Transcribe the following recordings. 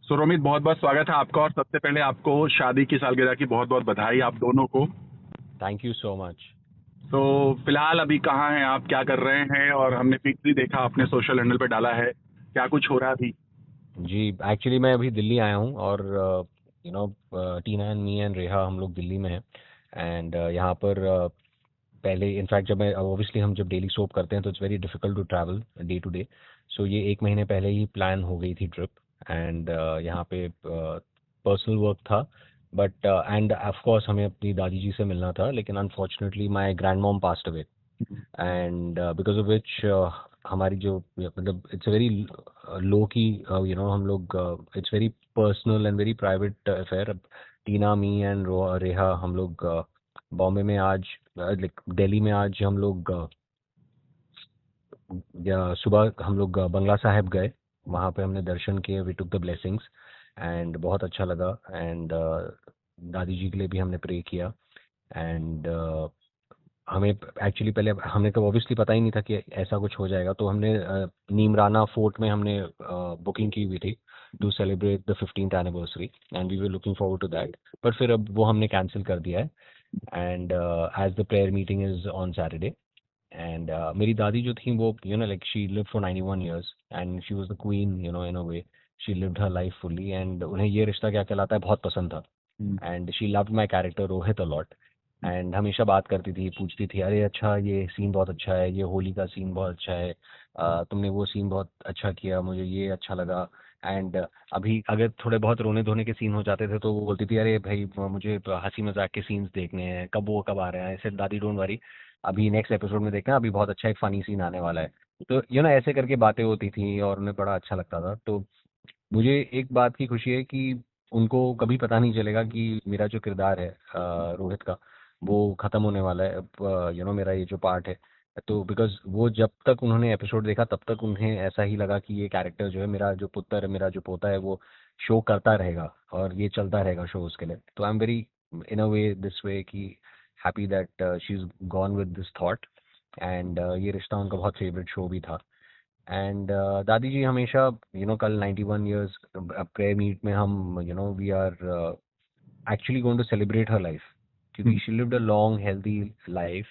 सो रोमित, बहुत बहुत स्वागत है आपका। और सबसे पहले आपको शादी की सालगिरह की बहुत बहुत बधाई आप दोनों को। Thank you so much. तो फिलहाल अभी कहाँ हैं आप, क्या कर रहे हैं? और हमने पिक भी देखा, आपने सोशल हैंडल पे डाला है, क्या कुछ हो रहा है अभी? जी, एक्चुअली मैं अभी दिल्ली आया हूँ और you know Tina and me and Reha हम लोग दिल्ली में हैं। एंड यहाँ पर पहले इनफैक्ट जब मैं ऑब्वियसली हम जब डेली सोप करते हैं तो it's very difficult to travel day to day. So ये एक महीने पहले ही प्लान हो गई थी ट्रिप। एंड यहाँ पे पर्सनल वर्क था, बट एंड ऑफ कोर्स हमें अपनी दादी जी से मिलना था, लेकिन unfortunately my grand mom passed away. And because of which हमारी जो मतलब इट्स वेरी लो की हम लोग it's very personal and very private affair. Tina me and Reha हम लोग बॉम्बे में आज लाइक दिल्ली में आज हम लोग सुबह हम लोग बंगला साहिब गए। वहाँ पे हमने दर्शन किए, we took the blessings and बहुत अच्छा लगा। एंड दादी जी के लिए भी हमने प्रे किया। एंड हमें एक्चुअली पहले हमें तो ऑब्वियसली पता ही नहीं था कि ऐसा कुछ हो जाएगा, तो हमने नीमराना फोर्ट में हमने बुकिंग की हुई थी to celebrate the 15th anniversary and we were looking forward to that. पर फिर अब वो हमने कैंसिल कर दिया है। And as the prayer meeting is on Saturday. And मेरी दादी जो थी वो like she lived for 91 years and she was the queen in a way. She lived her life fully and उन्हें ये रिश्ता क्या कहलाता है बहुत पसंद था। Hmm. And she loved my character Rohit a lot. And हमेशा बात करती थी, पूछती थी, अरे अच्छा ये सीन बहुत अच्छा है, ये होली का सीन बहुत अच्छा है, तुमने वो सीन बहुत अच्छा किया, मुझे ये अच्छा लगा। एंड अभी अगर थोड़े बहुत रोने धोने के सीन हो जाते थे तो वो बोलती थी, अरे भाई मुझे हंसी मजाक के सीन्स देखने हैं, कब आ रहे हैं। ऐसे दादी डोंट वरी, अभी नेक्स्ट एपिसोड में देखना, अभी बहुत अच्छा एक फनी सीन आने वाला है। तो ऐसे करके बातें होती थी और उन्हें बड़ा अच्छा लगता था। तो मुझे एक बात की खुशी है कि उनको कभी पता नहीं चलेगा कि मेरा जो किरदार है रोहित का, वो खत्म होने वाला है अब। मेरा ये जो पार्ट है, तो बिकॉज वो जब तक उन्होंने एपिसोड देखा तब तक उन्हें ऐसा ही लगा कि ये कैरेक्टर जो है, मेरा जो पुत्र है, मेरा जो पोता है, वो शो करता रहेगा और ये चलता रहेगा शो उसके लिए। तो I am very in a way this way कि happy that she is gone with this thought. And ये रिश्ता उनका बहुत फेवरेट शो भी था। एंड दादी जी हमेशा कल 91 ईयर्स प्रेयर मीट में हम we are actually going to celebrate her life, क्योंकि hmm. She lived a long healthy life.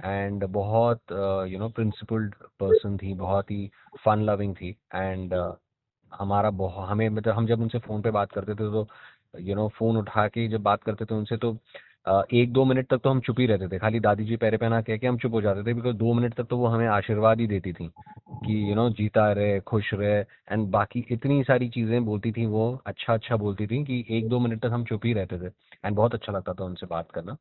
And बहुत प्रिंसिपल्ड पर्सन थी, बहुत ही फन लविंग थी। एंड हमारा बहुत हमें मतलब हम जब उनसे फ़ोन पे बात करते थे तो फ़ोन उठा के जब बात करते थे उनसे तो 1-2 मिनट तक तो हम चुप ही रहते थे, खाली दादी जी पैरे पहना कह के हम चुप हो जाते थे, बिकॉज 2 मिनट तक तो वो हमें आशीर्वाद ही देती थी कि जीता रहे, खुश रहे। एंड बाकी इतनी सारी चीज़ें बोलती थी वो, अच्छा अच्छा बोलती थी कि 1-2 मिनट तक हम चुप ही रहते थे। एंड बहुत अच्छा लगता था उनसे बात करना।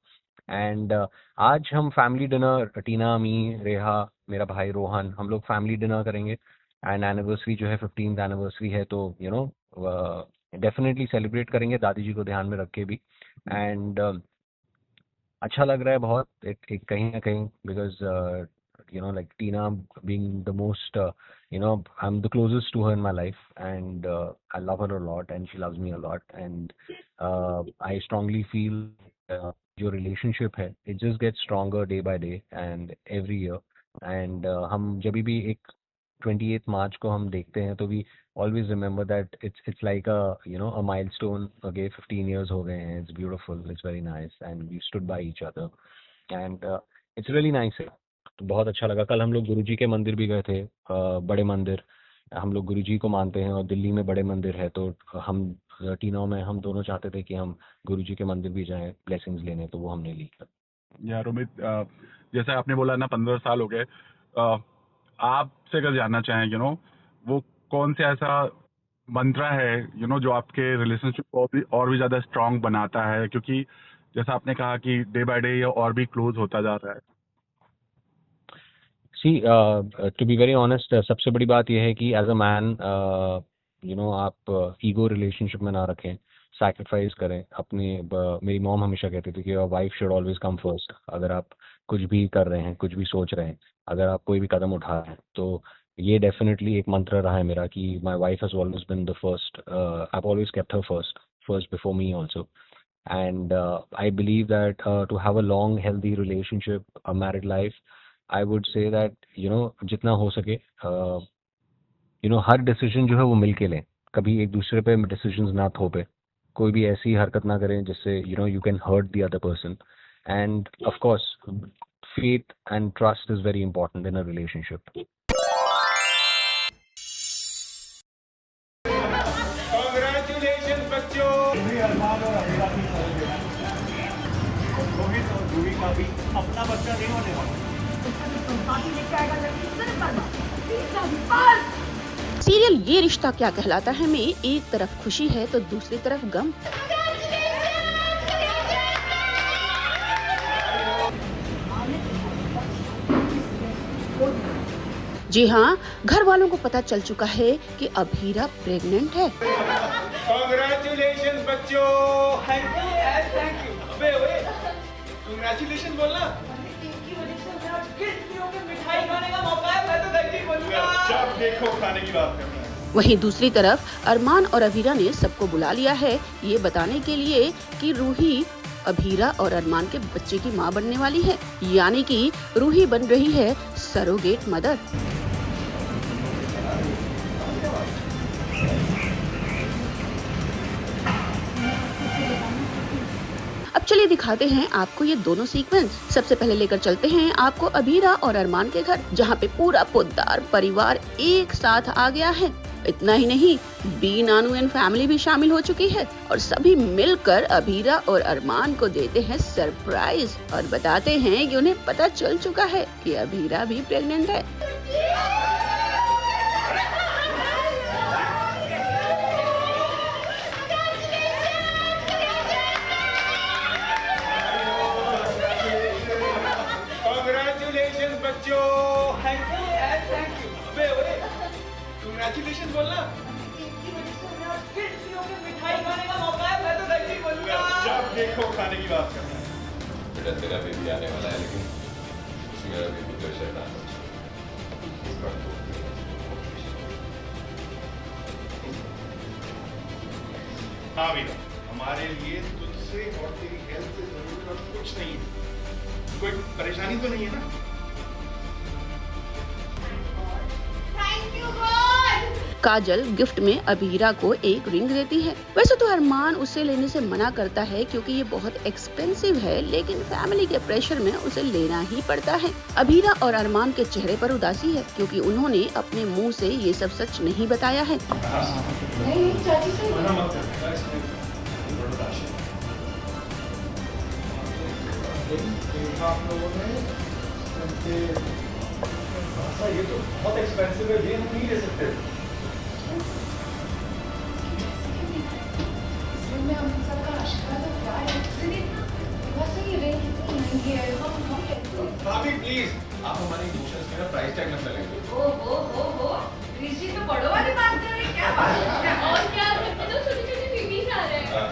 एंड आज हम फैमिली डिनर, टीना, मी, रेहा, मेरा भाई रोहन, हम लोग फैमिली डिनर करेंगे। एंड एनिवर्सरी जो है 15th एनिवर्सरी है, तो डेफिनेटली सेलिब्रेट करेंगे दादी जी को ध्यान में रख के भी। एंड अच्छा लग रहा है बहुत, एक कहीं ना कहीं, because like Tina being the most I am the closest to her in my life. And I love her a lot and she loves me a lot. And I strongly feel जो relationship है it just get stronger day by day and every year. And हम जब भी एक 28 मार्च को हम देखते हैं तो we always remember that it's like a milestone. Okay, 15 years हो गए हैं, it's beautiful, it's very nice and we stood by each other and it's really nice है। तो बहुत अच्छा लगा। कल हम लोग गुरुजी के मंदिर भी गए थे, बड़े मंदिर। हम लोग गुरुजी को मानते हैं और दिल्ली में बड़े मंदिर है, तो हम टीनों में हम दोनों चाहते थे कि हम गुरुजी के मंदिर भी जाएं ब्लेसिंग्स लेने, तो वो हमने ली। या रोमित, जैसे आपने बोला ना 15 साल हो गए। आपसे अगर जानना चाहें, वो कौन से ऐसा मंत्रा है जो आपके रिलेशनशिप को और भी ज़्यादा स्ट्रांग बनाता है? क्योंकि जैसा आपने कहा कि डे बाय डे ये और भी क्लोज होता जा रहा है। सी टू बी वेरी ऑनेस्ट, सबसे बड़ी बात यह है कि एज अ मैन आप ईगो रिलेशनशिप में ना रखें, सैक्रिफाइस करें अपनी। मेरी मॉम हमेशा कहती थी कि your wife should always come first. अगर आप कुछ भी कर रहे हैं, कुछ भी सोच रहे हैं, अगर आप कोई भी कदम उठा रहे हैं, तो ये डेफिनेटली एक मंत्र रहा है मेरा कि my wife has always been the first. I always kept her first, first before me also. And I believe that to have a long healthy relationship, a married life, I would say that जितना हो सके हर decision जो है वो मिल के लें। कभी एक दूसरे पे डिसीजंस ना थोपे, कोई भी ऐसी हरकत ना करें जिससे you can hurt the other person, and of course faith and trust is very important in a relationship. Congratulations बच्चों। अरमान और अमीरा की रोहित और जूही का भी अपना बच्चा नहीं होने वाला। सीरियल ये रिश्ता क्या कहलाता है में एक तरफ खुशी है तो दूसरी तरफ गम। जी हाँ, घर वालों को पता चल चुका है कि अभीरा प्रेग्नेंट है। Congratulations बच्चों। Thank you and thank you। अबे ओए, congratulations बोलना। इनकी वजह से मैं आज गिफ्ट फ्री होकर मिठाई खाने का मौका है, मैं तो thank you बोलूँगा। जब देखो खाने की बात करना है। वहीं दूसरी तरफ अरमान और अभीरा ने सबको बुला लिया है ये बताने के लिए कि रूही अभीरा और अरमान के बच्चे की मां बनने वाली है, यानी कि रूही बन रही है सरोगेट मदर। अब चलिए दिखाते हैं आपको ये दोनों सीक्वेंस। सबसे पहले लेकर चलते हैं आपको अभीरा और अरमान के घर, जहाँ पे पूरा पोद्दार परिवार एक साथ आ गया है। इतना ही नहीं, बी नानू एंड फैमिली भी शामिल हो चुकी है और सभी मिलकर अभीरा और अरमान को देते हैं सरप्राइज और बताते हैं कि उन्हें पता चल चुका है कि अभीरा भी प्रेग्नेंट है। Congratulations बच्चों। Thank you and thank you। अबे ओए, congratulations बोलना। इनकी वजह से मैं आज गिफ्ट फ्री होकर मिठाई खाने का मौका है, मैं तो thank you बोलूँगा। जब देखो खाने की बात करना है। बेटा तेरा बेबी आने वाला है, लेकिन मेरा बेबी तो शैतान है। हाँ वीरा, हमारे लिए तुझसे और तेरी हेल्थ से जरूरी और कुछ नहीं है। कोई परेशानी तो नहीं है ना? काजल गिफ्ट में अभीरा को एक रिंग देती है। वैसे तो अरमान उसे लेने से मना करता है क्योंकि ये बहुत एक्सपेंसिव है, लेकिन फैमिली के प्रेशर में उसे लेना ही पड़ता है। अभीरा और अरमान के चेहरे पर उदासी है क्योंकि उन्होंने अपने मुंह से ये सब सच नहीं बताया है। नहीं चाची से मना मत कर। आप लोगों ने ये तो बहुत एक्सपेंसिव है, ये हम नहीं ले सकते। इसमें हम सबका आशीर्वाद और प्यार है। वैसे ये रेंज इतनी महंगी है, हम कैसे? भाभी प्लीज, आप हमारे इमोशंस में ना प्राइस टैग मत लगाइए। ओ ऋषि तो बड़ों वाली बात कर रहे हैं, क्या बात है? और क्या है, तो छोटी-छोटी बेबीज आ रहे हैं।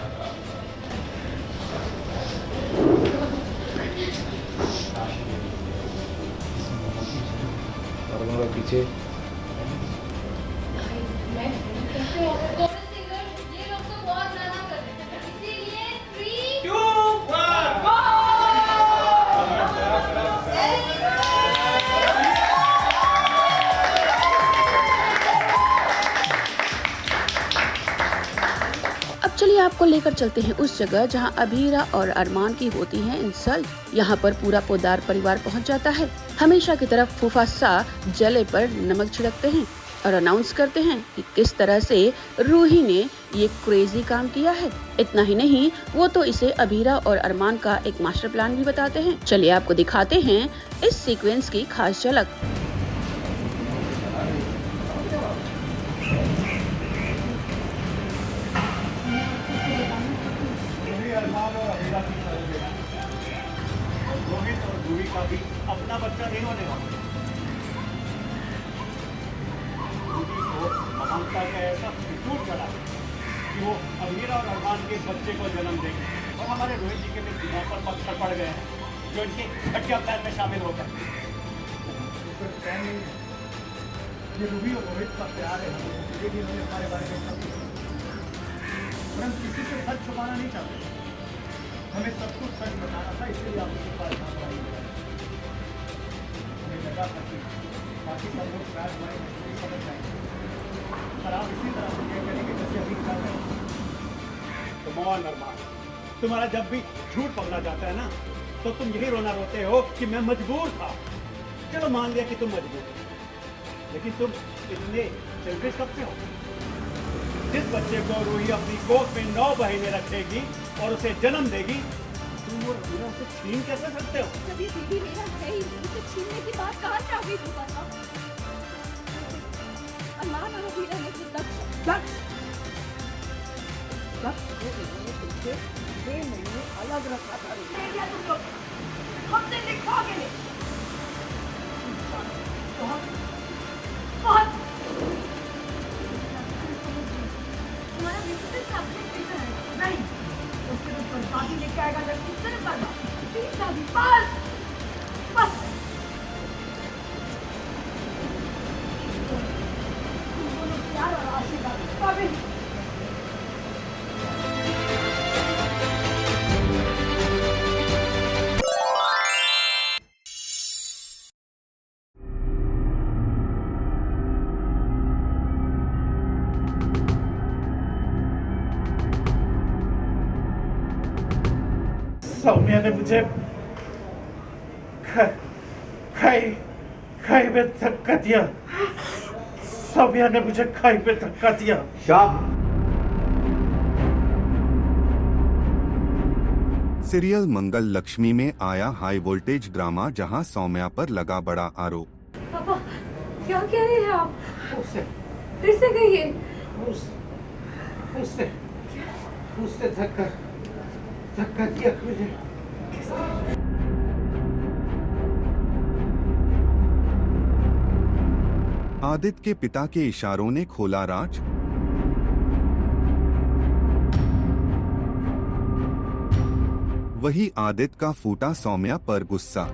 पीछे मैं कैसे कोरस सिंगर, ये लोग तो बहुत ज्यादा कर रहे हैं, इसीलिए 3 2 1 गो। अब चलिए आपको लेकर चलते हैं उस जगह जहां अभीरा और अरमान की होती है इंसल्ट। यहां पर पूरा पोद्दार परिवार पहुंच जाता है। हमेशा की तरफ फूफा सा जले पर नमक छिड़कते हैं और अनाउंस करते हैं कि किस तरह से रूही ने ये क्रेजी काम किया है। इतना ही नहीं, वो तो इसे अभीरा और अरमान का एक मास्टर प्लान भी बताते हैं। चलिए आपको दिखाते हैं इस सीक्वेंस की खास झलक। अरमान और अमीरा की रोहित और जूही का भी अपना बच्चा नहीं होने वाला। जूही को ममता का ऐसा फितूर चढ़ा कि वो अमीरा और अरमान के बच्चे को जन्म देंगे, और हमारे रोहित जी के भी दिमाग पर पत्थर पड़ गए हैं जो इनके घटिया प्लान में शामिल हो गए। ये रूही और रोहित का प्यार है, ये भी उन्होंने हमारे बारे में सब और हम किसी से सच छुपाना नहीं चाहते। हमें सब कुछ सच बताना था, इसलिए आप उसके पास हमें लगा था कि बाकी सब लोग शायद हमारी मजबूरी समझ जाएंगे। और आप इसी तरह से ये करेंगे जैसे अभी कर रहे हैं। तो मौन अरमान, तुम्हारा जब भी झूठ पकड़ा जाता है ना, तो तुम यही रोना रोते हो कि मैं मजबूर था। चलो मान लिया कि तुम मजबूर थे, लेकिन तुम इतने सेल्फिश कब से हो? जिस बच्चे को रूही अपनी गोद में 9 महीने रखेगी और उसे जन्म देगी, तुम और रूही उसे छीन कैसे सकते हो? जब ये बेबी मेरा है ही नहीं तो छीनने की बात कहाँ से आ गई तुम्हारे पास? अरमान और अबीरा ने तो दक्ष को इन्होंने तुमसे 6 महीने अलग रखा था। तुम लोग हमसे लिखोगे नहीं। बहुत तुम्हारा बिल्कुल सबसे बेहतर है। नहीं उसके तो बर्बादी लेके आएगा, जब किससे नहीं बर्बाद बस बस तुम दोनों प्यार और आशीर्वाद काबिल। सौम्या ने मुझे खाई में धक्का दिया। सौम्या ने मुझे खाई में धक्का दिया। सीरियल मंगल लक्ष्मी में आया हाई वोल्टेज ड्रामा, जहां सौम्या पर लगा बड़ा आरोप। पापा क्या कह रहे हैं आप? उससे फिर से कहिए। उससे धक्का दिया मुझे। आदित्य के पिता के इशारों ने खोला राज। वही आदित्य का फूटा सौम्या पर गुस्सा।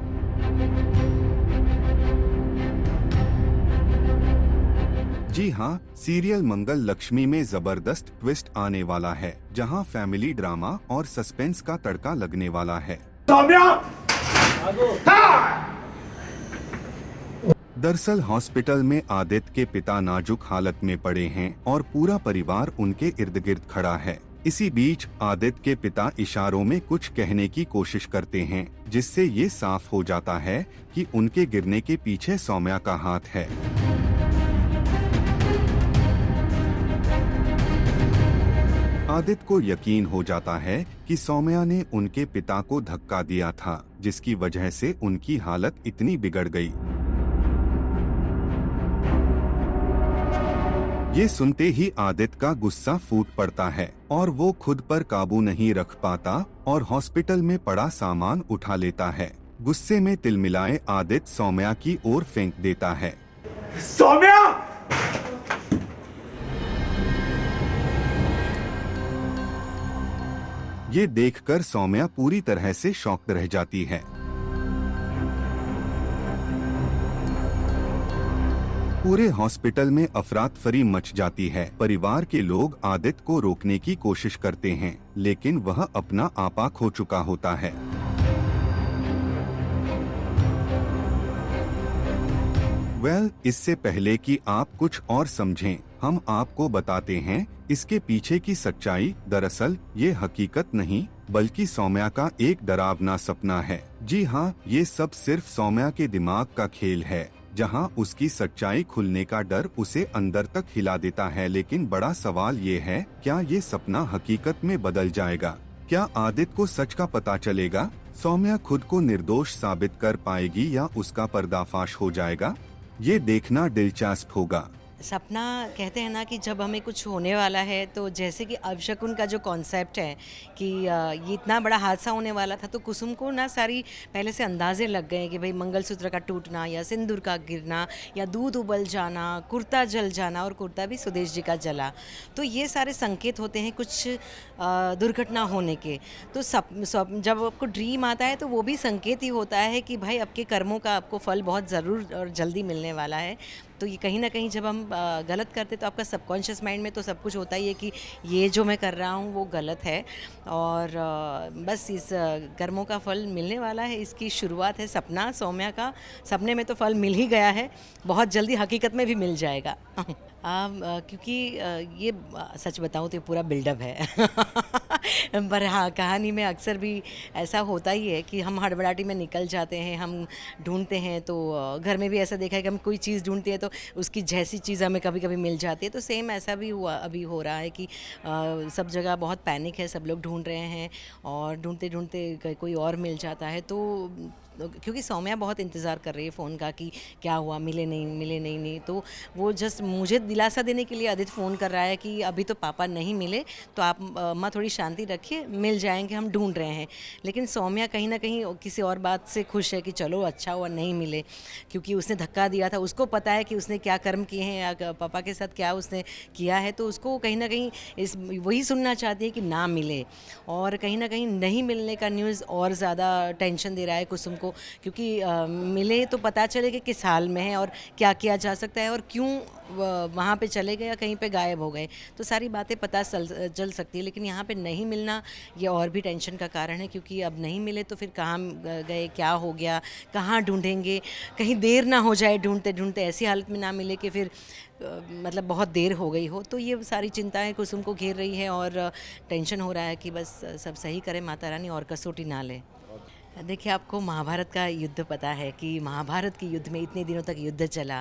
जी हाँ, सीरियल मंगल लक्ष्मी में जबरदस्त ट्विस्ट आने वाला है, जहां फैमिली ड्रामा और सस्पेंस का तड़का लगने वाला है। दरअसल हॉस्पिटल में आदित्य के पिता नाजुक हालत में पड़े हैं और पूरा परिवार उनके इर्द गिर्द खड़ा है। इसी बीच आदित्य के पिता इशारों में कुछ कहने की कोशिश करते हैं, जिससे ये साफ हो जाता है कि उनके गिरने के पीछे सौम्या का हाथ है। आदित्य को यकीन हो जाता है कि सौम्या ने उनके पिता को धक्का दिया था, जिसकी वजह से उनकी हालत इतनी बिगड़ गई। ये सुनते ही आदित्य का गुस्सा फूट पड़ता है और वो खुद पर काबू नहीं रख पाता और हॉस्पिटल में पड़ा सामान उठा लेता है। गुस्से में तिलमिलाए आदित्य सौम्या की ओर फेंक देता है। सौम्या! ये देखकर सौम्या पूरी तरह से शॉक्ड रह जाती है। पूरे हॉस्पिटल में अफरा-तफरी मच जाती है। परिवार के लोग आदित्य को रोकने की कोशिश करते हैं, लेकिन वह अपना आपा खो चुका होता है। इससे पहले कि आप कुछ और समझें, हम आपको बताते हैं इसके पीछे की सच्चाई। दरअसल ये हकीकत नहीं, बल्कि सौम्या का एक डरावना सपना है। जी हाँ, ये सब सिर्फ सौम्या के दिमाग का खेल है, जहां उसकी सच्चाई खुलने का डर उसे अंदर तक हिला देता है। लेकिन बड़ा सवाल ये है, क्या ये सपना हकीकत में बदल जाएगा? क्या आदित्य को सच का पता चलेगा? सौम्या खुद को निर्दोष साबित कर पाएगी या उसका पर्दाफाश हो जाएगा? ये देखना दिलचस्प होगा। सपना कहते हैं ना कि जब हमें कुछ होने वाला है, तो जैसे कि अपशकुन का जो कॉन्सेप्ट है कि ये इतना बड़ा हादसा होने वाला था, तो कुसुम को ना सारी पहले से अंदाजे लग गए कि भाई मंगलसूत्र का टूटना या सिंदूर का गिरना या दूध उबल जाना, कुर्ता जल जाना, और कुर्ता भी सुदेश जी का जला, तो ये सारे संकेत होते हैं कुछ दुर्घटना होने के। तो जब आपको ड्रीम आता है तो वो भी संकेत ही होता है कि भाई आपके कर्मों का आपको फल बहुत ज़रूर और जल्दी मिलने वाला है। तो ये कहीं ना कहीं जब हम गलत करते तो आपका सबकॉन्शियस माइंड में तो सब कुछ होता ही है कि ये जो मैं कर रहा हूँ वो गलत है। और बस इस कर्मों का फल मिलने वाला है, इसकी शुरुआत है सपना सौम्या का। सपने में तो फल मिल ही गया है, बहुत जल्दी हकीकत में भी मिल जाएगा। क्योंकि ये सच बताऊँ तो ये पूरा बिल्डअप है। पर हाँ, कहानी में अक्सर भी ऐसा होता ही है कि हम हड़बड़ाहटी में निकल जाते हैं, हम ढूंढते हैं। तो घर में भी ऐसा देखा है कि हम कोई चीज़ ढूंढते हैं तो उसकी जैसी चीज़ हमें कभी कभी मिल जाती है। तो सेम ऐसा भी अभी हो रहा है कि सब जगह बहुत पैनिक है, सब लोग ढूंढ रहे हैं और ढूंढते ढूंढते कोई और मिल जाता है। तो क्योंकि सौम्या बहुत इंतज़ार कर रही है फ़ोन का कि क्या हुआ, मिले नहीं। तो वो जस्ट मुझे दिलासा देने के लिए आदित्य फ़ोन कर रहा है कि अभी तो पापा नहीं मिले, तो आप अम्मा थोड़ी शांति रखिए, मिल जाएंगे, हम ढूंढ रहे हैं। लेकिन सौम्या कहीं ना कहीं किसी और बात से खुश है कि चलो अच्छा हुआ नहीं मिले, क्योंकि उसने धक्का दिया था, उसको पता है कि उसने क्या कर्म किए हैं या पापा के साथ क्या उसने किया है। तो उसको कहीं ना कहीं वही सुनना चाहती है कि ना मिले। और कहीं ना कहीं नहीं मिलने का न्यूज़ और ज़्यादा टेंशन दे रहा है कुसुम को, क्योंकि मिले तो पता चले कि किस हाल में है और क्या किया जा सकता है और क्यों वहाँ पे चले गए या कहीं पे गायब हो गए, तो सारी बातें पता चल सकती है। लेकिन यहाँ पे नहीं मिलना ये और भी टेंशन का कारण है, क्योंकि अब नहीं मिले तो फिर कहाँ गए, क्या हो गया, कहाँ ढूंढेंगे, कहीं देर ना हो जाए ढूंढते ढूंढते, ऐसी हालत में ना मिले कि फिर मतलब बहुत देर हो गई हो। तो ये सारी चिंताएं कुसुम को घेर रही है और टेंशन हो रहा है कि बस सब सही करे माता रानी और कसौटी ना ले। देखिए, आपको महाभारत का युद्ध पता है कि महाभारत के युद्ध में इतने दिनों तक युद्ध चला,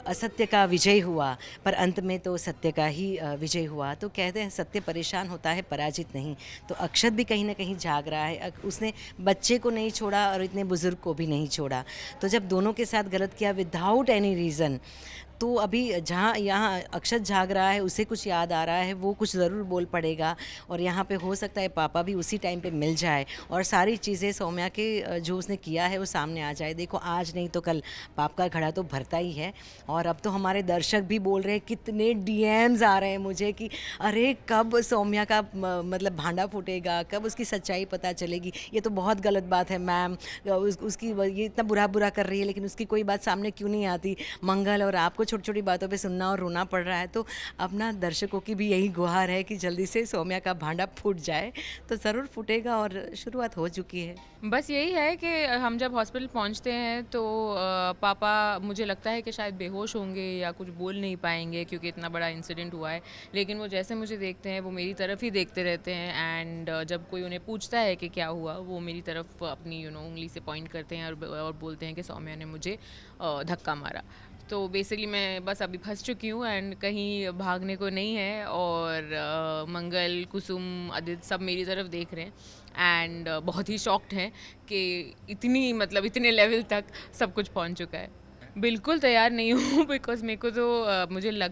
असत्य का विजय हुआ, पर अंत में तो सत्य का ही विजय हुआ। तो कहते हैं सत्य परेशान होता है, पराजित नहीं। तो अक्षत भी कहीं ना कहीं जाग रहा है, उसने बच्चे को नहीं छोड़ा और इतने बुजुर्ग को भी नहीं छोड़ा। तो जब दोनों के साथ गलत किया विदाउट एनी रीज़न, तो अभी जहाँ यहाँ अक्षत जाग रहा है, उसे कुछ याद आ रहा है, वो कुछ ज़रूर बोल पड़ेगा। और यहाँ पे हो सकता है पापा भी उसी टाइम पे मिल जाए और सारी चीज़ें सौम्या के जो उसने किया है वो सामने आ जाए। देखो, आज नहीं तो कल पाप का घड़ा तो भरता ही है। और अब तो हमारे दर्शक भी बोल रहे हैं, कितने DMs आ रहे हैं मुझे कि अरे कब सौम्या का मतलब भांडा फूटेगा, कब उसकी सच्चाई पता चलेगी। ये तो बहुत गलत बात है मैम, उसकी ये इतना बुरा कर रही है लेकिन उसकी कोई बात सामने क्यों नहीं आती। मंगल और आपको छोटी छोटी बातों पे सुनना और रोना पड़ रहा है। तो अपना दर्शकों की भी यही गुहार है कि जल्दी से सौम्या का भांडा फूट जाए। तो ज़रूर फूटेगा और शुरुआत हो चुकी है। बस यही है कि हम जब हॉस्पिटल पहुंचते हैं तो पापा मुझे लगता है कि शायद बेहोश होंगे या कुछ बोल नहीं पाएंगे, क्योंकि इतना बड़ा इंसिडेंट हुआ है। लेकिन वो जैसे मुझे देखते हैं वो मेरी तरफ ही देखते रहते हैं। एंड जब कोई उन्हें पूछता है कि क्या हुआ, वो मेरी तरफ अपनी उंगली से पॉइंट करते हैं और बोलते हैं कि सौम्या ने मुझे धक्का मारा। तो बेसिकली मैं बस अभी फंस चुकी हूँ एंड कहीं भागने को नहीं है। और मंगल, कुसुम, आदित्य सब मेरी तरफ देख रहे हैं एंड बहुत ही शॉक्ड हैं कि इतने लेवल तक सब कुछ पहुँच चुका है। बिल्कुल तैयार नहीं हूँ बिकॉज मेरे को तो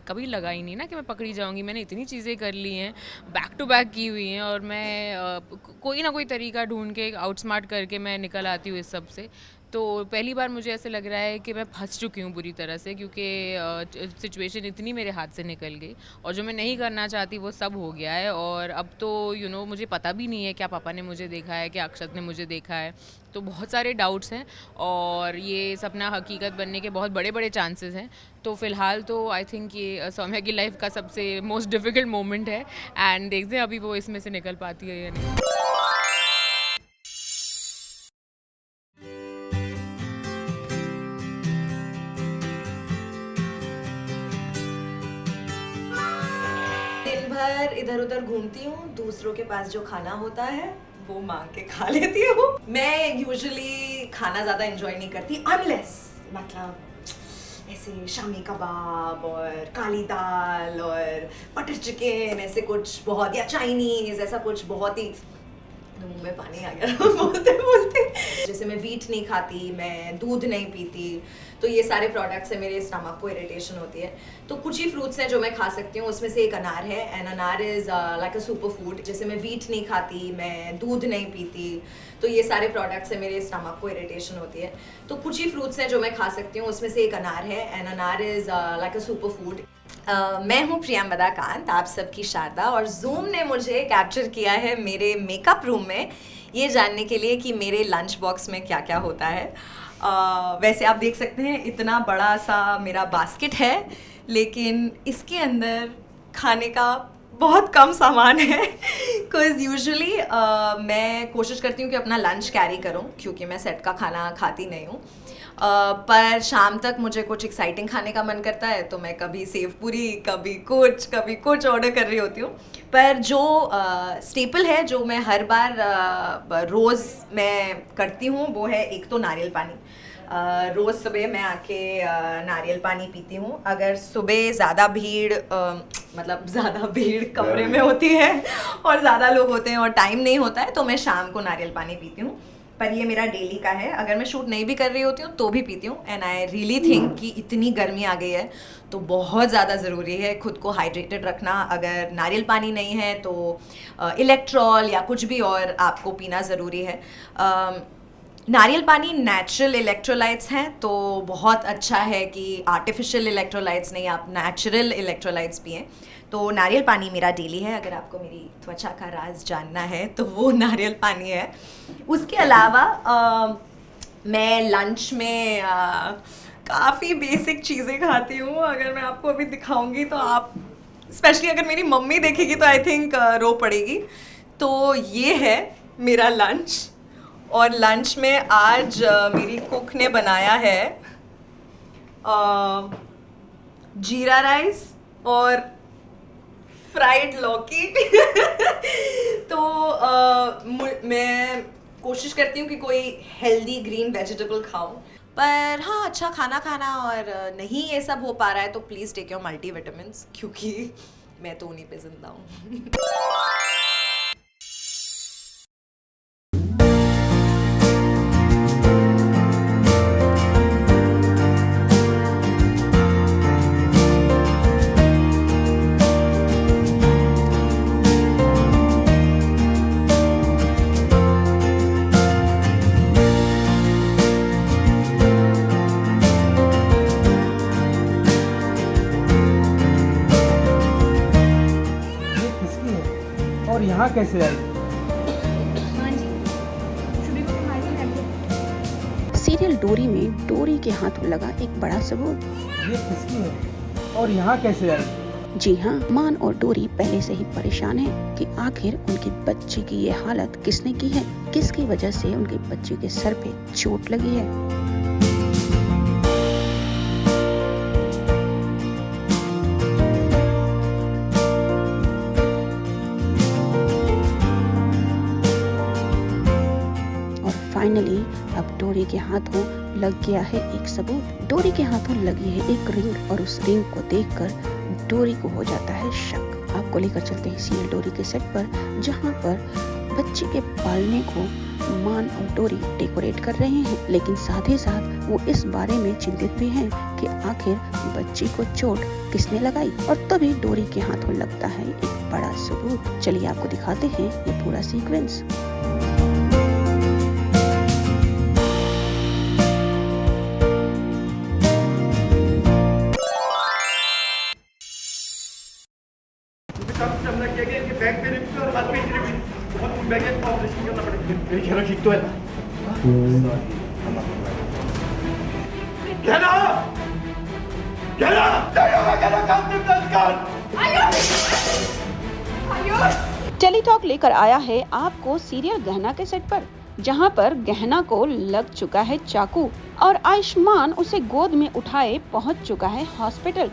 कभी लगा ही नहीं ना कि मैं पकड़ी जाऊँगी। मैंने इतनी चीज़ें कर ली हैं, बैक टू बैक की हुई हैं, और मैं कोई ना कोई तरीका ढूंढ के आउटस्मार्ट करके मैं निकल आती हूँ इस सब से। तो पहली बार मुझे ऐसे लग रहा है कि मैं फंस चुकी हूँ बुरी तरह से, क्योंकि सिचुएशन इतनी मेरे हाथ से निकल गई और जो मैं नहीं करना चाहती वो सब हो गया है। और अब तो मुझे पता भी नहीं है क्या पापा ने मुझे देखा है, क्या अक्षत ने मुझे देखा है। तो बहुत सारे डाउट्स हैं और ये सपना हकीकत बनने के बहुत बड़े बड़े चांसेस हैं। तो फ़िलहाल तो आई थिंक ये सौम्या की लाइफ का सबसे मोस्ट डिफ़िकल्ट मोमेंट है एंड देखते हैं अभी वो इसमें से निकल पाती है या नहीं। दिन भर इधर उधर घूमती हूँ, दूसरों के पास जो खाना होता है वो मांग के खा लेती हूँ। मैं यूजुअली खाना ज़्यादा एंजॉय नहीं करती अनलेस ऐसे शामी कबाब और काली दाल और बटर चिकन, ऐसे कुछ बहुत, या चाइनीज़, ऐसा कुछ बहुत ही, मुंह में पानी आ गया बोलते बोलते। जैसे मैं वीट नहीं खाती, मैं दूध नहीं पीती, तो ये सारे प्रोडक्ट्स से मेरे स्टमक को इरिटेशन होती है। तो कुछ ही फ्रूट्स हैं जो मैं खा सकती हूँ, उसमें से एक अनार है एंड अनार is like a super food. जैसे मैं वीट नहीं खाती, मैं दूध नहीं पीती, तो ये सारे प्रोडक्ट्स से मेरे स्टमक को इरिटेशन होती है। तो कुछ ही फ्रूट्स हैं जो मैं खा सकती हूँ, उसमें से एक अनार है एंड अनार is like a super food. मैं हूँ प्रियंवदा कांत, आप सबकी शारदा, और जूम ने मुझे कैप्चर किया है मेरे मेकअप रूम में, ये जानने के लिए कि मेरे लंच बॉक्स में क्या क्या होता है। वैसे आप देख सकते हैं इतना बड़ा सा मेरा बास्केट है, लेकिन इसके अंदर खाने का बहुत कम सामान है। बिकॉज यूजुअली मैं कोशिश करती हूँ कि अपना लंच कैरी करूँ, क्योंकि मैं सेट का खाना खाती नहीं हूँ। पर शाम तक मुझे कुछ एक्साइटिंग खाने का मन करता है, तो मैं कभी सेव पूरी, कभी कुछ ऑर्डर कर रही होती हूँ। पर जो स्टेपल है, जो मैं हर बार रोज़ मैं करती हूँ, वो है एक तो नारियल पानी। रोज़ सुबह मैं आके नारियल पानी पीती हूँ। अगर सुबह ज़्यादा भीड़ ज़्यादा भीड़ कमरे में होती है और ज़्यादा लोग होते हैं और टाइम नहीं होता है, तो मैं शाम को नारियल पानी पीती हूँ। पर ये मेरा डेली का है। अगर मैं शूट नहीं भी कर रही होती हूँ तो भी पीती हूँ। एंड आई रियली थिंक कि इतनी गर्मी आ गई है तो बहुत ज़्यादा ज़रूरी है खुद को हाइड्रेटेड रखना। अगर नारियल पानी नहीं है तो इलेक्ट्रॉल या कुछ भी और आपको पीना ज़रूरी है। नारियल पानी नेचुरल इलेक्ट्रोलाइट्स हैं, तो बहुत अच्छा है कि आर्टिफिशियल इलेक्ट्रोलाइट्स नहीं, आप नेचुरल इलेक्ट्रोलाइट्स पिएं। तो नारियल पानी मेरा डेली है। अगर आपको मेरी त्वचा का राज जानना है तो वो नारियल पानी है। उसके अलावा मैं लंच में काफ़ी बेसिक चीज़ें खाती हूँ। अगर मैं आपको अभी दिखाऊंगी तो आप, स्पेशली अगर मेरी मम्मी देखेगी तो आई थिंक रो पड़ेगी। तो ये है मेरा लंच, और लंच में आज मेरी कुक ने बनाया है जीरा राइस और फ्राइड लौकी। तो मैं कोशिश करती हूँ कि कोई हेल्दी ग्रीन वेजिटेबल खाऊं। पर हाँ, अच्छा खाना खाना और नहीं ये सब हो पा रहा है तो प्लीज़ टेक योर मल्टीविटामिन्स, क्योंकि मैं तो उन्हीं पे जिंदा हूँ। यहाँ कैसे आई? सीरियल डोरी में डोरी के हाथों लगा एक बड़ा सबूत। ये किसकी है और यहाँ कैसे आई? जी हाँ, मान और डोरी पहले से ही परेशान है कि आखिर उनके बच्चे की ये हालत किसने की है, किसकी वजह से उनके बच्चे के सर पे चोट लगी है। फाइनली अब डोरी के हाथों लग गया है एक सबूत। डोरी के हाथों लगी है एक रिंग और उस रिंग को देखकर डोरी को हो जाता है शक। आपको लेकर चलते हैं सीरियल डोरी के सेट पर, जहां पर बच्चे के पालने को मान और डोरी डेकोरेट कर रहे हैं, लेकिन साथ ही साथ वो इस बारे में चिंतित भी हैं कि आखिर बच्ची को चोट किसने लगाई। और तभी डोरी के हाथों लगता है एक बड़ा सबूत। चलिए आपको दिखाते हैं ये पूरा सीक्वेंस। मेरी ख्याल ठीक तो है। टेलीटॉक लेकर आया है आपको सीरियल गहना के सेट पर, जहां पर गहना को लग चुका है चाकू और आयुष्मान उसे गोद में उठाए पहुंच चुका है हॉस्पिटल।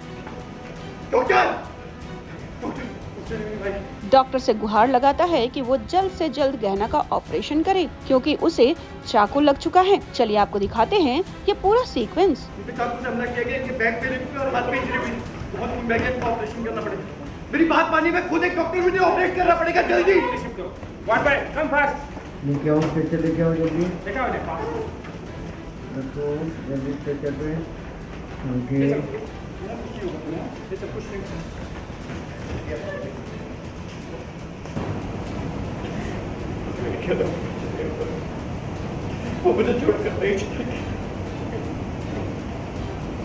डॉक्टर से गुहार लगाता है कि वो जल्द से जल्द गहना का ऑपरेशन करे, क्योंकि उसे चाकू लग चुका है। चलिए आपको दिखाते हैं ये पूरा सीक्वेंस। मेरी बात मानिए, मैं खुद एक डॉक्टर, मुझे ऑपरेट करना पड़ेगा जल्दी। लेके आओ स्ट्रेचर, लेके आओ जल्दी। रखो जल्दी स्ट्रेचर पे। ओके वो मुझे छोड़ कर नहीं चली।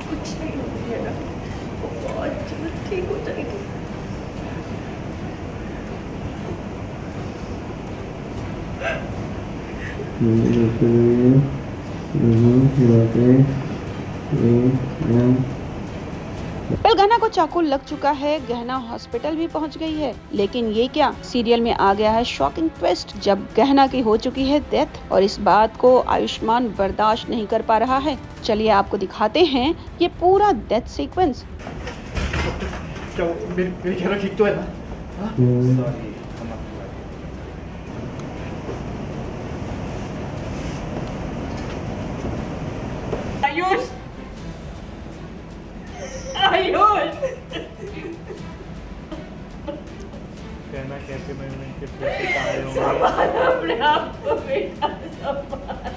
कुछ नहीं होती है ना, बहुत जल्द ठीक हो जाएगी। कल गहना को चाकू लग चुका है, गहना हॉस्पिटल भी पहुंच गई है, लेकिन ये क्या, सीरियल में आ गया है शॉकिंग ट्विस्ट जब गहना की हो चुकी है डेथ और इस बात को आयुष्मान बर्दाश्त नहीं कर पा रहा है। चलिए आपको दिखाते हैं ये पूरा डेथ सीक्वेंस। क्या मेरी गहना ठीक तो है ना? आयुष, आयुष, कहना कैसे मैं कितने आए हूँ। संभाल अपने आप को बेटा, संभाल।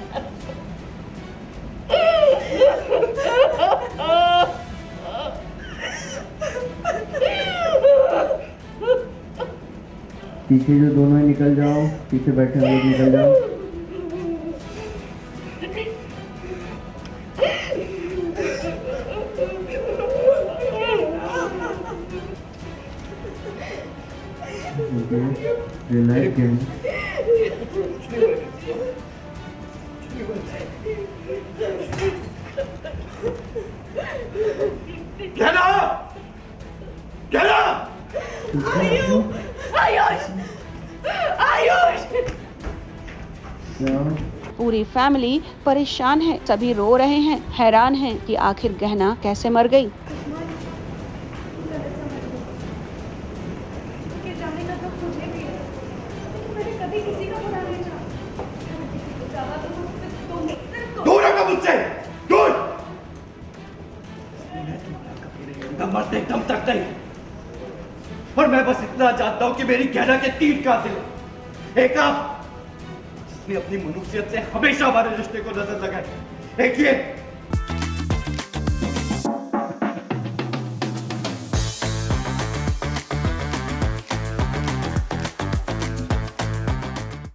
पीछे जो दोनों निकल जाओ, पीछे बैठे हुए निकल जाओ। रिलैक्स गहना, गहना, आयुष, आयुष। पूरी फैमिली परेशान है, सभी रो रहे हैं, हैरान हैं कि आखिर गहना कैसे मर गई। जाने का तो मुझे भी है, लेकिन मैंने कभी किसी का बुरा नहीं चाहा। मैंने किसी को चाहा तो सिर्फ तुम। दूर रखो मुझसे, दूर। मैं तुम्हारा कभी नहीं होगा, मरते दम तक नहीं। और मैं बस इतना जानता हूं कि मेरी गहना के 3 कातिल हैं। एक आप जिसने अपनी मनुष्यत से हमेशा हमारे रिश्ते को नजर लगाई, एक ये